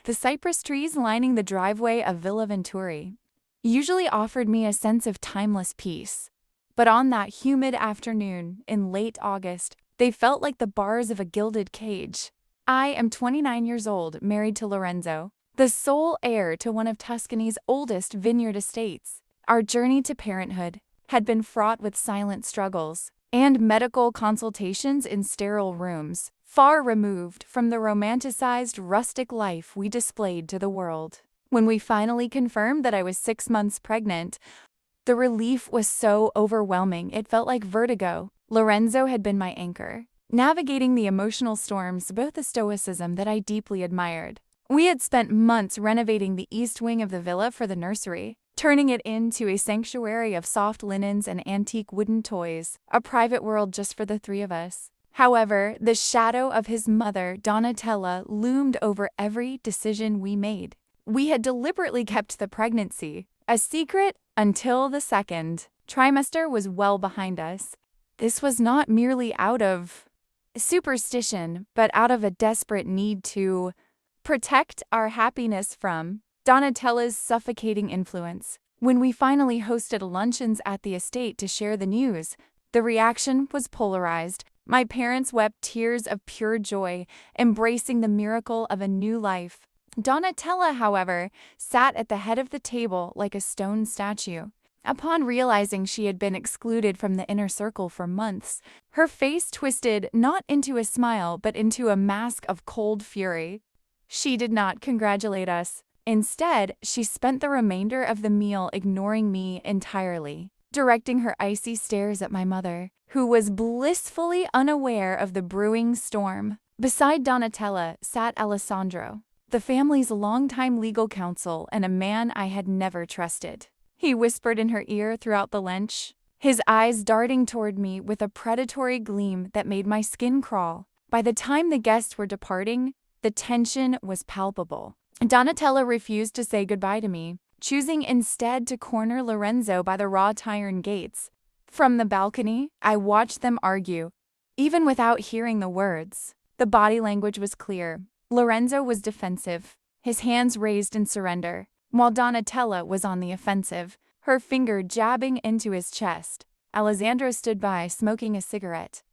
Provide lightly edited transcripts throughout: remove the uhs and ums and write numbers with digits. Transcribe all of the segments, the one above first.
The cypress trees lining the driveway of Villa Venturi usually offered me a sense of timeless peace. But on that humid afternoon in late August, they felt like the bars of a gilded cage. I am 29 years old, married to Lorenzo, the sole heir to one of Tuscany's oldest vineyard estates. Our journey to parenthood had been fraught with silent struggles and medical consultations in sterile rooms, far removed from the romanticized rustic life we displayed to the world. When we finally confirmed that I was 6 months pregnant, the relief was so overwhelming it felt like vertigo. Lorenzo had been my anchor, navigating the emotional storms with a stoicism that I deeply admired. We had spent months renovating the east wing of the villa for the nursery, turning it into a sanctuary of soft linens and antique wooden toys, a private world just for the three of us. However, the shadow of his mother, Donatella, loomed over every decision we made. We had deliberately kept the pregnancy a secret until the second trimester was well behind us. This was not merely out of superstition, but out of a desperate need to protect our happiness from Donatella's suffocating influence. When we finally hosted luncheons at the estate to share the news, the reaction was polarized. My parents wept tears of pure joy, embracing the miracle of a new life. Donatella, however, sat at the head of the table like a stone statue. Upon realizing she had been excluded from the inner circle for months, her face twisted not into a smile but into a mask of cold fury. She did not congratulate us. Instead, she spent the remainder of the meal ignoring me entirely, directing her icy stares at my mother, who was blissfully unaware of the brewing storm. Beside Donatella sat Alessandro, the family's longtime legal counsel and a man I had never trusted. He whispered in her ear throughout the lunch, his eyes darting toward me with a predatory gleam that made my skin crawl. By the time the guests were departing, the tension was palpable. Donatella refused to say goodbye to me, choosing instead to corner Lorenzo by the wrought iron gates. From the balcony, I watched them argue, even without hearing the words. The body language was clear. Lorenzo was defensive, his hands raised in surrender, while Donatella was on the offensive, her finger jabbing into his chest. Alessandro stood by, smoking a cigarette,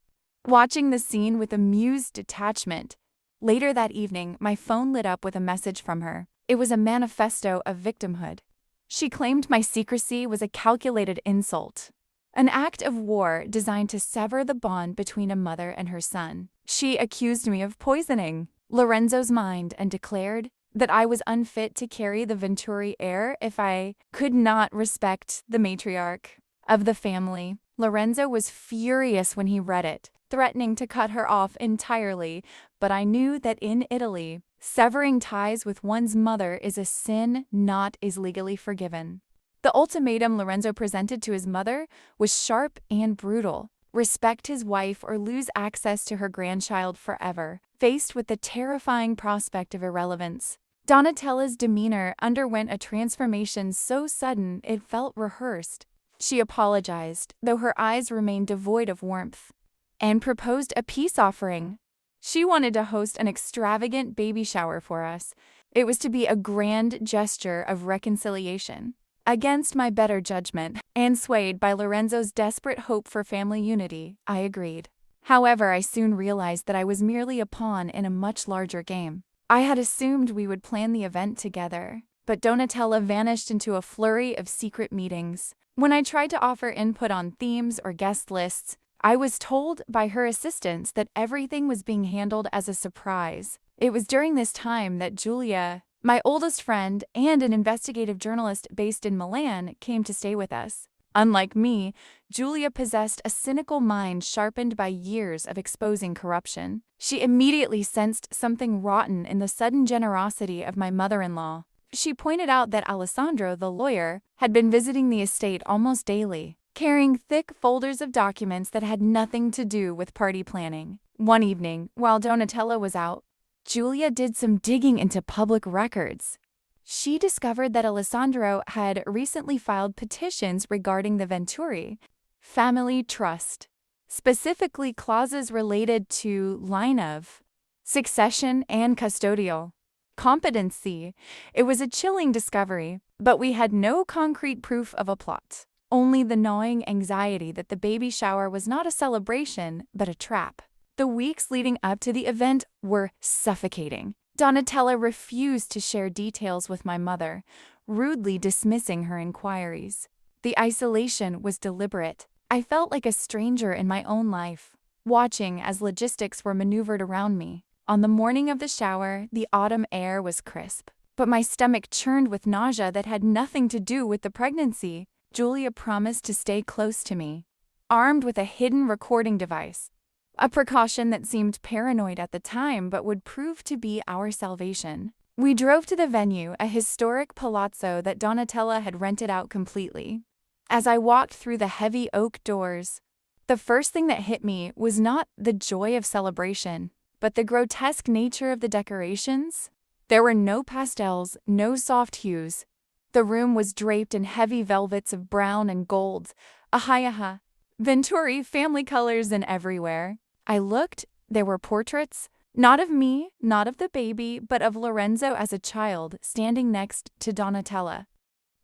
watching the scene with amused detachment. Later that evening, my phone lit up with a message from her. It was a manifesto of victimhood. She claimed my secrecy was a calculated insult, an act of war designed to sever the bond between a mother and her son. She accused me of poisoning Lorenzo's mind and declared that I was unfit to carry the Venturi heir if I could not respect the matriarch of the family. Lorenzo was furious when he read it, threatening to cut her off entirely, but I knew that in Italy, severing ties with one's mother is a sin not legally forgiven. The ultimatum Lorenzo presented to his mother was sharp and brutal. Respect his wife or lose access to her grandchild forever, faced with the terrifying prospect of irrelevance. Donatella's demeanor underwent a transformation so sudden it felt rehearsed. She apologized, though her eyes remained devoid of warmth, and proposed a peace offering. She wanted to host an extravagant baby shower for us. It was to be a grand gesture of reconciliation. Against my better judgment, and swayed by Lorenzo's desperate hope for family unity, I agreed. However, I soon realized that I was merely a pawn in a much larger game. I had assumed we would plan the event together, but Donatella vanished into a flurry of secret meetings. When I tried to offer input on themes or guest lists, I was told by her assistants that everything was being handled as a surprise. It was during this time that Giulia, my oldest friend and an investigative journalist based in Milan, came to stay with us. Unlike me, Giulia possessed a cynical mind sharpened by years of exposing corruption. She immediately sensed something rotten in the sudden generosity of my mother-in-law. She pointed out that Alessandro, the lawyer, had been visiting the estate almost daily, carrying thick folders of documents that had nothing to do with party planning. One evening, while Donatella was out, Giulia did some digging into public records. She discovered that Alessandro had recently filed petitions regarding the Venturi family trust, specifically clauses related to line of succession and custodial competency. It was a chilling discovery, but we had no concrete proof of a plot. Only the gnawing anxiety that the baby shower was not a celebration, but a trap. The weeks leading up to the event were suffocating. Donatella refused to share details with my mother, rudely dismissing her inquiries. The isolation was deliberate. I felt like a stranger in my own life, watching as logistics were maneuvered around me. On the morning of the shower, the autumn air was crisp, but my stomach churned with nausea that had nothing to do with the pregnancy. Julia promised to stay close to me, armed with a hidden recording device, a precaution that seemed paranoid at the time but would prove to be our salvation. We drove to the venue, a historic palazzo that Donatella had rented out completely. As I walked through the heavy oak doors, the first thing that hit me was not the joy of celebration, but the grotesque nature of the decorations. There were no pastels, no soft hues. The room was draped in heavy velvets of brown and gold, a Venturi family colors in everywhere. I looked, there were portraits, not of me, not of the baby, but of Lorenzo as a child, standing next to Donatella.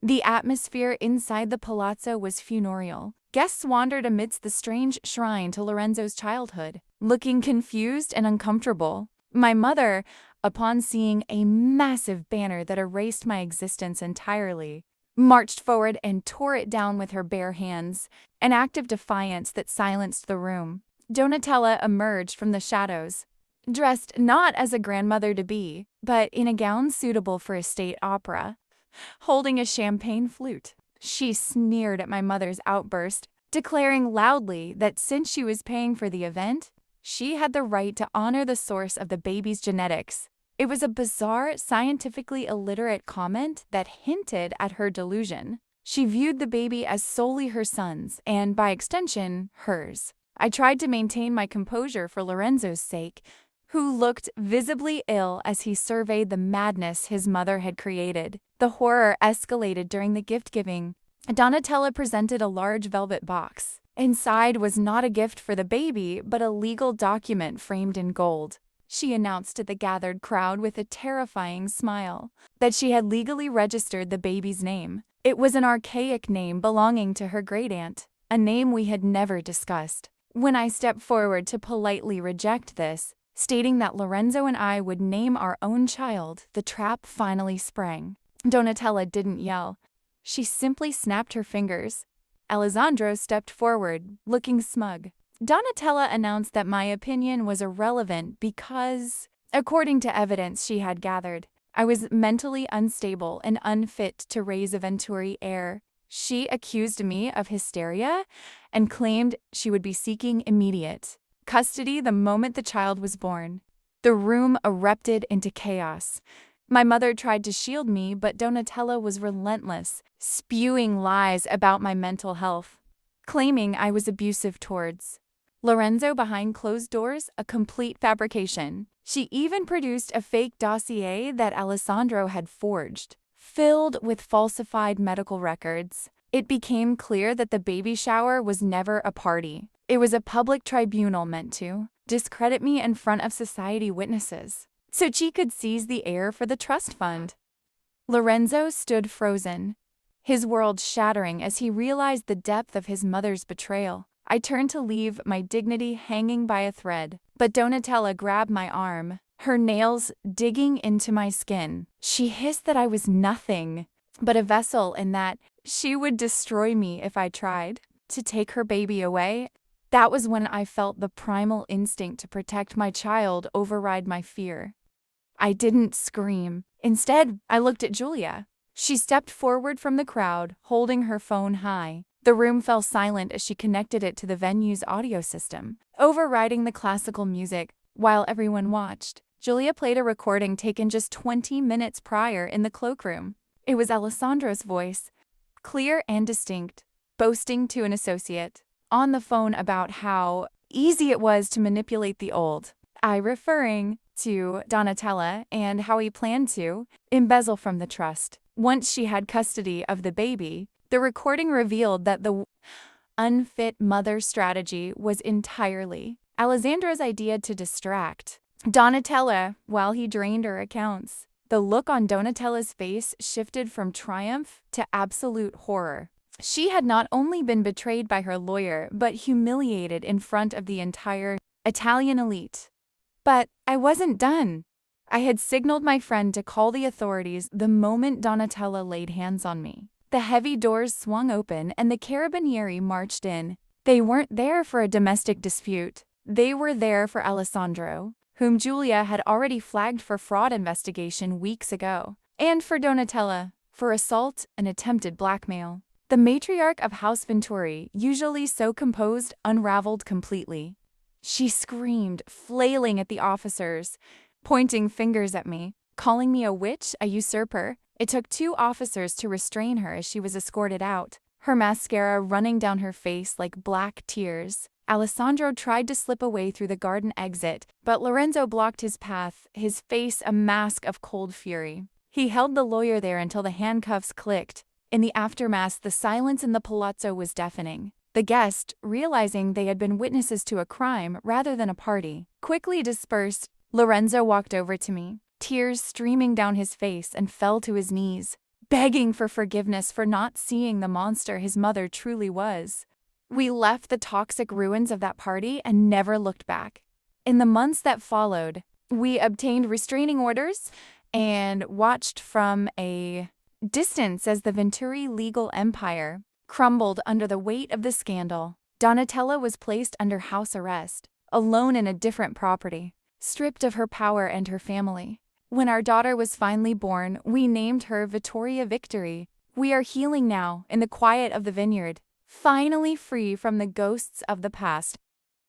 The atmosphere inside the palazzo was funereal. Guests wandered amidst the strange shrine to Lorenzo's childhood, looking confused and uncomfortable. My mother, upon seeing a massive banner that erased my existence entirely, marched forward and tore it down with her bare hands, an act of defiance that silenced the room. Donatella emerged from the shadows, dressed not as a grandmother-to-be, but in a gown suitable for a state opera, holding a champagne flute. She sneered at my mother's outburst, declaring loudly that since she was paying for the event, she had the right to honor the source of the baby's genetics. It was a bizarre, scientifically illiterate comment that hinted at her delusion. She viewed the baby as solely her son's, and by extension, hers. I tried to maintain my composure for Lorenzo's sake, who looked visibly ill as he surveyed the madness his mother had created. The horror escalated during the gift-giving. Donatella presented a large velvet box. Inside was not a gift for the baby, but a legal document framed in gold. She announced to the gathered crowd with a terrifying smile that she had legally registered the baby's name. It was an archaic name belonging to her great-aunt, a name we had never discussed. When I stepped forward to politely reject this, stating that Lorenzo and I would name our own child, the trap finally sprang. Donatella didn't yell. She simply snapped her fingers. Alessandro stepped forward, looking smug. Donatella announced that my opinion was irrelevant because, according to evidence she had gathered, I was mentally unstable and unfit to raise a Venturi heir. She accused me of hysteria and claimed she would be seeking immediate custody the moment the child was born. The room erupted into chaos. My mother tried to shield me, but Donatella was relentless, spewing lies about my mental health, claiming I was abusive towards Lorenzo behind closed doors, a complete fabrication. She even produced a fake dossier that Alessandro had forged, filled with falsified medical records. It became clear that the baby shower was never a party. It was a public tribunal meant to discredit me in front of society witnesses, so she could seize the heir for the trust fund. Lorenzo stood frozen, his world shattering as he realized the depth of his mother's betrayal. I turned to leave, my dignity hanging by a thread, but Donatella grabbed my arm, her nails digging into my skin. She hissed that I was nothing but a vessel and that she would destroy me if I tried to take her baby away. That was when I felt the primal instinct to protect my child override my fear. I didn't scream. Instead, I looked at Julia. She stepped forward from the crowd, holding her phone high. The room fell silent as she connected it to the venue's audio system, overriding the classical music. While everyone watched, Julia played a recording taken just 20 minutes prior in the cloakroom. It was Alessandro's voice, clear and distinct, boasting to an associate on the phone about how easy it was to manipulate the old. I referring to Donatella and how he planned to embezzle from the trust. Once she had custody of the baby, the recording revealed that the unfit mother strategy was entirely Alessandro's idea to distract Donatella while he drained her accounts. The look on Donatella's face shifted from triumph to absolute horror. She had not only been betrayed by her lawyer, but humiliated in front of the entire Italian elite. But I wasn't done. I had signaled my friend to call the authorities the moment Donatella laid hands on me. The heavy doors swung open and the carabinieri marched in. They weren't there for a domestic dispute. They were there for Alessandro, whom Giulia had already flagged for fraud investigation weeks ago, and for Donatella, for assault and attempted blackmail. The matriarch of House Venturi, usually so composed, unraveled completely. She screamed, flailing at the officers, pointing fingers at me, calling me a witch, a usurper. It took 2 officers to restrain her as she was escorted out, her mascara running down her face like black tears. Alessandro tried to slip away through the garden exit, but Lorenzo blocked his path, his face a mask of cold fury. He held the lawyer there until the handcuffs clicked. In the aftermath, the silence in the palazzo was deafening. The guests, realizing they had been witnesses to a crime rather than a party, quickly dispersed. Lorenzo walked over to me, tears streaming down his face, and fell to his knees, begging for forgiveness for not seeing the monster his mother truly was. We left the toxic ruins of that party and never looked back. In the months that followed, we obtained restraining orders and watched from a distance as the Venturi legal empire crumbled under the weight of the scandal. Donatella was placed under house arrest, alone in a different property, stripped of her power and her family. When our daughter was finally born, we named her Vittoria Victory. We are healing now in the quiet of the vineyard, finally free from the ghosts of the past.